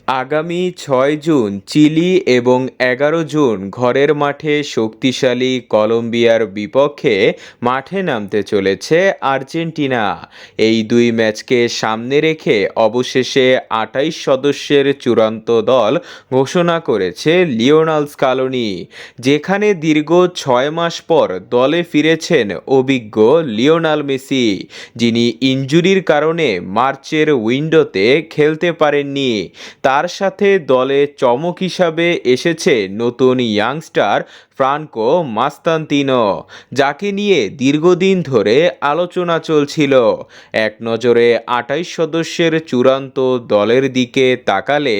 আগামী ৬ June chilli এবং ১১ June ঘরের মাঠে শক্তিশালী কলম্বিয়ার বিপক্ষে মাঠে নামতে চলেছে আর্জেন্টিনা। এই দুই ম্যাচকে সামনে রেখে অবশেষে ২৮ সদস্যের চূড়ান্ত দল ঘোষণা করেছে লিওনেল স্কালোনি, যেখানে দীর্ঘ ৬ মাস পর দলে ফিরেছেন অভিজ্ঞ লিওনেল মেসি, যিনি ইনজুরির কারণে মার্চের উইন্ডোতে খেলতে পারেননি। তার সাথে দলে চমক হিসাবে এসেছে নতুন ইয়াংস্টার ফ্রাঙ্কো মাস্তান্তিনো, যাকে নিয়ে দীর্ঘদিন ধরে আলোচনা চলছিল। এক নজরে ২৮ সদস্যের চূড়ান্ত দলের দিকে তাকালে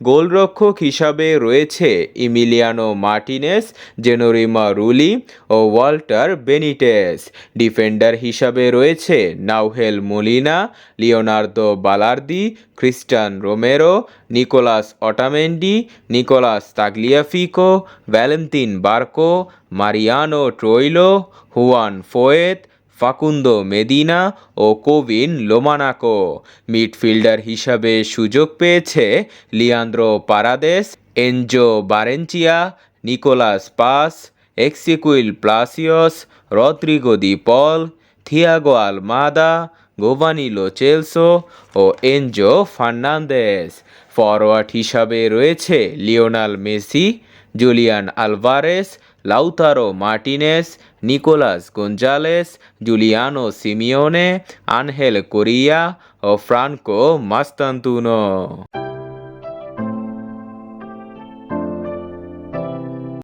গোলরক্ষক হিসাবে রয়েছে ইমিলিয়ানো মার্টিনেস, জেনোরিমা রুলি ও ওয়াল্টার বেনিটেস। ডিফেন্ডার হিসাবে রয়েছে Nahuel Molina, Leonardo Balerdi, Cristian Romero, Nicolas Otamendi, Nicolas Tagliafico, Valentin Barco, Mariano Troilo, Juan Foyth, Facundo Medina ও কোভিন লোমানাকো। মিডফিল্ডার হিসাবে সুযোগ পেয়েছে Leandro Paredes, Enzo Barrenechea, Nicolas Paz, Exequiel Palacios, Rodrigo De Paul, Thiago Almada, Giovani Lo Celso ও Enzo Fernandez. Forward হিসাবে রয়েছে Lionel Messi, Julian Alvarez, Lautaro Martinez, Nicolas Gonzalez, Giuliano Simeone, Angel Correa ও Franco Mastantuono.